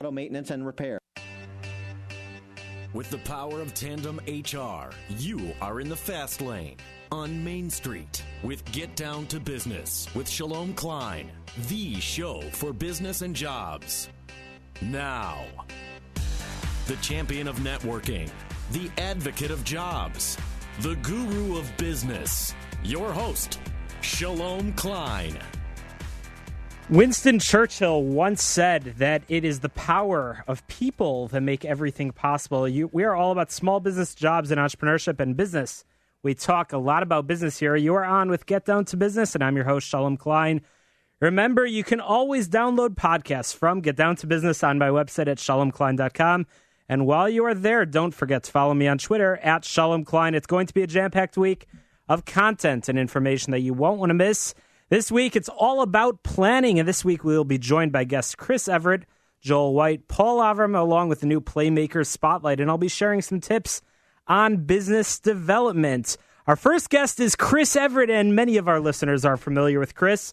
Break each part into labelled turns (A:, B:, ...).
A: Auto maintenance and repair.
B: With the power of Tandem HR, you are in the fast lane on Main Street with Get Down to Business with Shalom Klein, the show for business and jobs. Now, the champion of networking, the advocate of jobs, the guru of business, your host, Shalom Klein.
C: Winston Churchill once said that it is the power of people that make everything possible. We are all about small business, jobs, and entrepreneurship and business. We talk a lot about business here. You are on with Get Down to Business, and I'm your host, Shalom Klein. Remember, you can always download podcasts from Get Down to Business on my website at shalomklein.com. And while you are there, don't forget to follow me on Twitter at Shalom Klein. It's going to be a jam-packed week of content and information that you won't want to miss. This week, it's all about planning, and this week we will be joined by guests Chris Everett, Joel White, Paul Avram, along with the new Playmakers Spotlight, and I'll be sharing some tips on business development. Our first guest is Chris Everett, and many of our listeners are familiar with Chris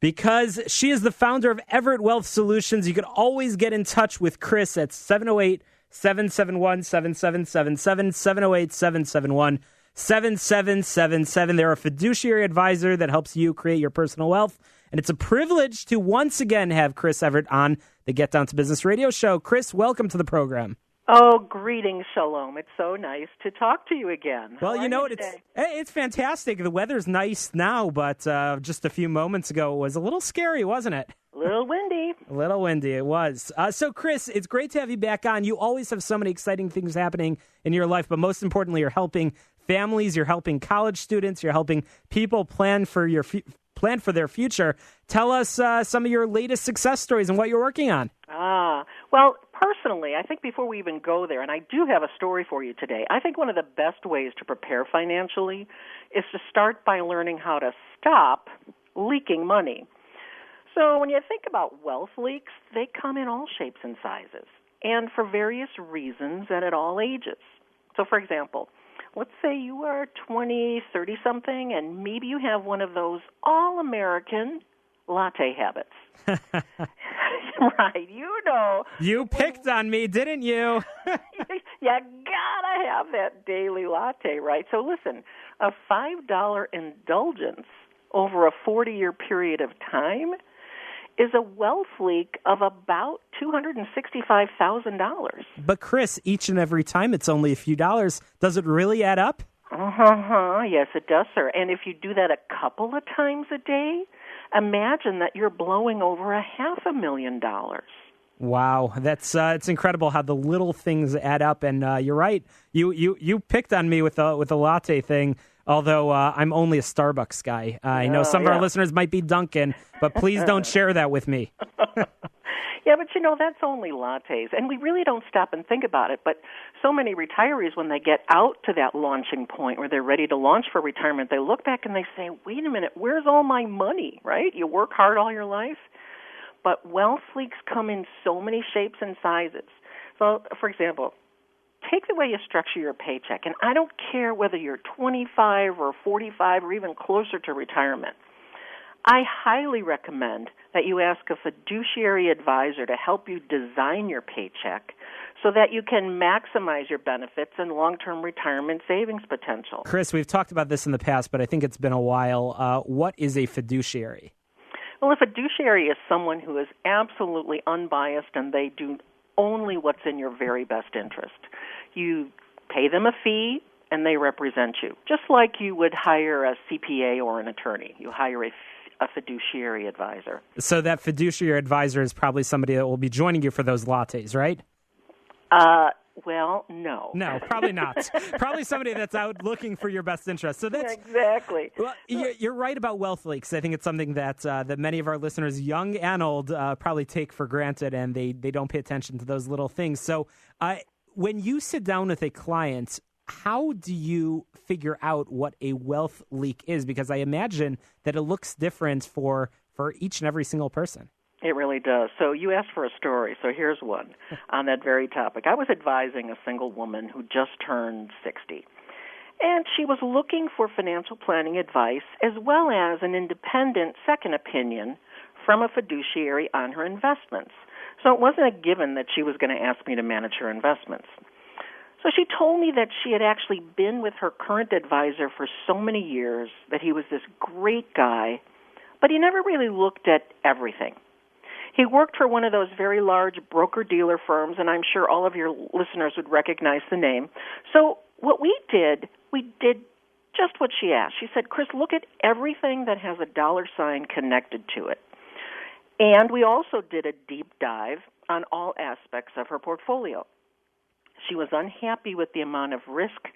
C: because she is the founder of Everett Wealth Solutions. You can always get in touch with Chris at 708-771-7777, 708-771-7777. They're a fiduciary advisor that helps you create your personal wealth. And it's a privilege to once again have Chris Everett on the Get Down to Business radio show. Chris, welcome to the program.
D: Oh, greetings, Shalom. It's so nice to talk to you again.
C: Well, you know what? It's fantastic. The weather's nice now, but just a few moments ago it was a little scary, wasn't it?
D: A little windy.
C: A little windy, it was. So, Chris, it's great to have you back on. You always have so many exciting things happening in your life, but most importantly, you're helping families, you're helping college students, you're helping people plan for their future. Tell us some of your latest success stories and what you're working on.
D: Well, personally, I think before we even go there, and I do have a story for you today, I think one of the best ways to prepare financially is to start by learning how to stop leaking money. So when you think about wealth leaks, they come in all shapes and sizes, and for various reasons and at all ages. So, for example, let's say you are 20, 30-something, and maybe you have one of those all-American latte habits. Right, you know.
C: You picked on me, didn't you?
D: You gotta have that daily latte, right? So listen, a $5 indulgence over a 40-year period of time is a wealth leak of about $265,000.
C: But Chris, each and every time it's only a few dollars. Does it really add up?
D: Yes, it does, sir. And if you do that a couple of times a day, imagine that you're blowing over $500,000.
C: Wow, that's it's incredible how the little things add up. And you're right. You picked on me with the latte thing. Although I'm only a Starbucks guy. I know some of our listeners might be Dunkin', but please don't share that with me.
D: Yeah, but that's only lattes. And we really don't stop and think about it. But so many retirees, when they get out to that launching point where they're ready to launch for retirement, they look back and they say, wait a minute, where's all my money, right? You work hard all your life. But wealth leaks come in so many shapes and sizes. So, for example, take the way you structure your paycheck, and I don't care whether you're 25 or 45 or even closer to retirement. I highly recommend that you ask a fiduciary advisor to help you design your paycheck so that you can maximize your benefits and long-term retirement savings potential.
C: Chris, we've talked about this in the past, but I think it's been a while. What is a fiduciary?
D: Well, a fiduciary is someone who is absolutely unbiased and they do only what's in your very best interest. You pay them a fee, and they represent you, just like you would hire a CPA or an attorney. You hire a fiduciary advisor.
C: So that fiduciary advisor is probably somebody that will be joining you for those lattes, right?
D: Well, no.
C: No, probably not. Probably somebody that's out looking for your best interest. So that's
D: exactly.
C: Well, you're right about wealth leaks. I think it's something that many of our listeners, young and old, probably take for granted, and they don't pay attention to those little things. So when you sit down with a client, how do you figure out what a wealth leak is? Because I imagine that it looks different for each and every single person.
D: It really does. So you asked for a story, so here's one on that very topic. I was advising a single woman who just turned 60, and she was looking for financial planning advice as well as an independent second opinion from a fiduciary on her investments. So it wasn't a given that she was going to ask me to manage her investments. So she told me that she had actually been with her current advisor for so many years, that he was this great guy, but he never really looked at everything. He worked for one of those very large broker-dealer firms, and I'm sure all of your listeners would recognize the name. So what we did just what she asked. She said, Chris, look at everything that has a dollar sign connected to it. And we also did a deep dive on all aspects of her portfolio. She was unhappy with the amount of risk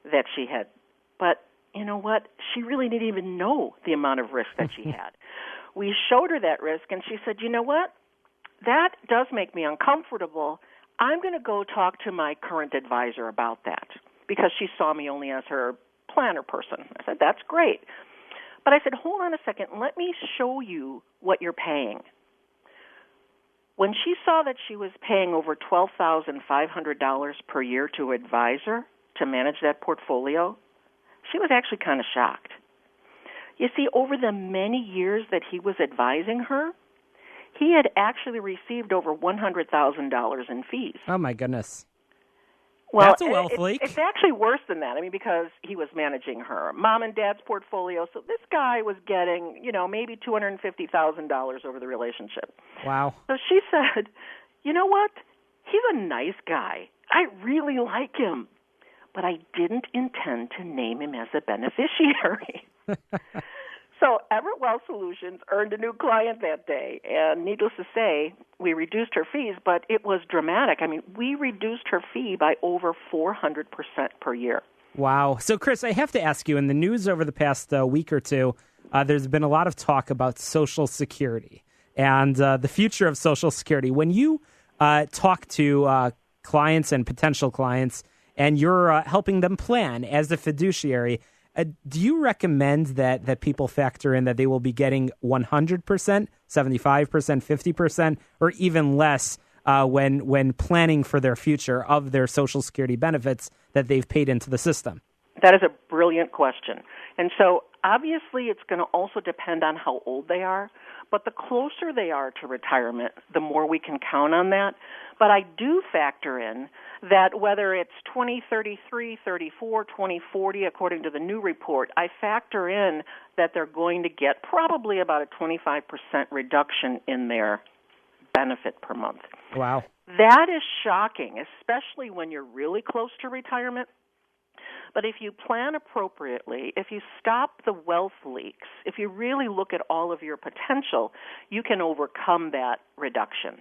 D: that she had. But you know what? She really didn't even know the amount of risk that she had. We showed her that risk, and she said, you know what? That does make me uncomfortable. I'm going to go talk to my current advisor about that, because she saw me only as her planner person. I said, that's great. But I said, hold on a second. Let me show you what you're paying. When she saw that she was paying over $12,500 per year to an advisor to manage that portfolio, she was actually kind of shocked. You see, over the many years that he was advising her, he had actually received over $100,000 in fees.
C: Oh, my goodness.
D: Well,
C: that's a wealth leak.
D: It's actually worse than that. I mean, because he was managing her mom and dad's portfolio. So this guy was getting, maybe $250,000 over the relationship.
C: Wow.
D: So she said, you know what? He's a nice guy. I really like him. But I didn't intend to name him as a beneficiary. So Everett Wealth Solutions earned a new client that day, and needless to say, we reduced her fees, but it was dramatic. I mean, we reduced her fee by over 400% per year.
C: Wow. So, Chris, I have to ask you, in the news over the past week or two, there's been a lot of talk about Social Security and the future of Social Security. When you talk to clients and potential clients, and you're helping them plan as a fiduciary, do you recommend that people factor in that they will be getting 100%, 75%, 50%, or even less when planning for their future of their Social Security benefits that they've paid into the system?
D: That is a brilliant question. And so obviously it's going to also depend on how old they are, but the closer they are to retirement, the more we can count on that. But I do factor in that whether it's 2033, 34, 2040, according to the new report, I factor in that they're going to get probably about a 25% reduction in their benefit per month.
C: Wow.
D: That is shocking, especially when you're really close to retirement. But if you plan appropriately, if you stop the wealth leaks, if you really look at all of your potential, you can overcome that reduction.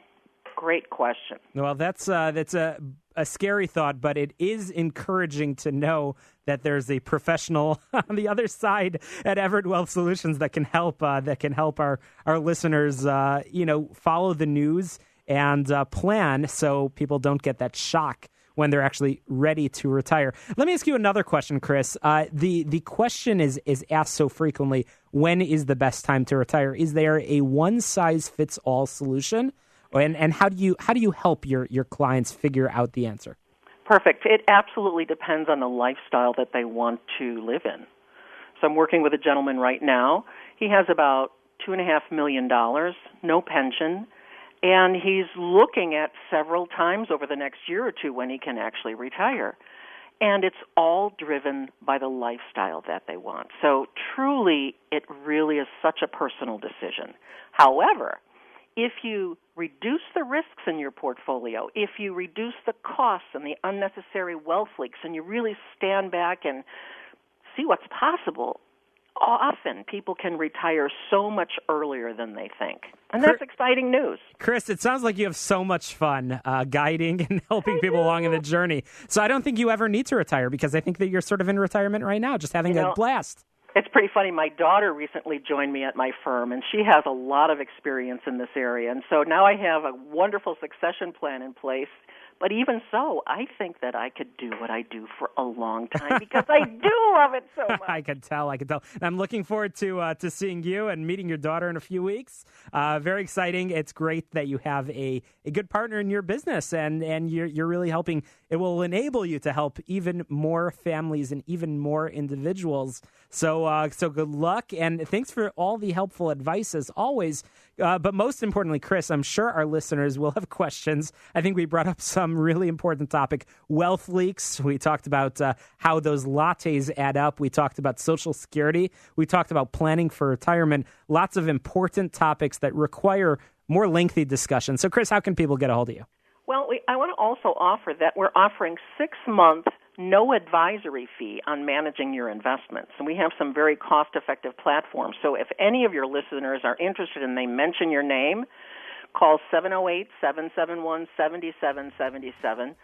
D: Great question.
C: Well, that's a scary thought, but it is encouraging to know that there's a professional on the other side at Everett Wealth Solutions that can help our listeners, follow the news and plan so people don't get that shock when they're actually ready to retire. Let me ask you another question, Chris. The question is asked so frequently: when is the best time to retire? Is there a one-size-fits-all solution? And how do you help your clients figure out the answer?
D: Perfect. It absolutely depends on the lifestyle that they want to live in. So I'm working with a gentleman right now. He has about $2.5 million, no pension, and he's looking at several times over the next year or two when he can actually retire. And it's all driven by the lifestyle that they want. So truly, it really is such a personal decision. However, if you reduce the risks in your portfolio, if you reduce the costs and the unnecessary wealth leaks, and you really stand back and see what's possible, often people can retire so much earlier than they think. And that's exciting news.
C: Chris, it sounds like you have so much fun guiding and helping people along in the journey. So I don't think you ever need to retire, because I think that you're sort of in retirement right now, just having a blast.
D: It's pretty funny. My daughter recently joined me at my firm, and she has a lot of experience in this area. And so now I have a wonderful succession plan in place. But even so, I think that I could do what I do for a long time because I do love it so much.
C: I can tell. And I'm looking forward to seeing you and meeting your daughter in a few weeks. Very exciting. It's great that you have a good partner in your business, and you're really helping. It will enable you to help even more families and even more individuals. So So good luck, and thanks for all the helpful advice as always. But most importantly, Chris, I'm sure our listeners will have questions. I think we brought up some really important topic, wealth leaks. We talked about how those lattes add up. We talked about Social Security. We talked about planning for retirement. Lots of important topics that require more lengthy discussion. So, Chris, how can people get a hold of you?
D: Well, I want to also offer that we're offering 6-month no advisory fee on managing your investments. And we have some very cost-effective platforms. So if any of your listeners are interested and they mention your name, call 708-771-7777.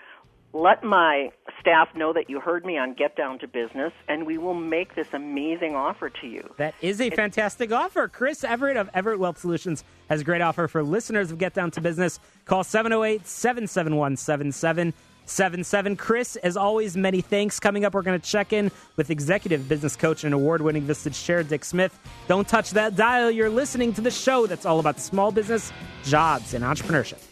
D: Let my staff know that you heard me on Get Down to Business, and we will make this amazing offer to you.
C: That is a fantastic offer. Chris Everett of Everett Wealth Solutions has a great offer for listeners of Get Down to Business. Call 708-771-7777. Chris, as always, many thanks. Coming up, we're going to check in with executive business coach and award-winning Vistage Chair Dick Smith. Don't touch that dial. You're listening to the show that's all about small business, jobs, and entrepreneurship.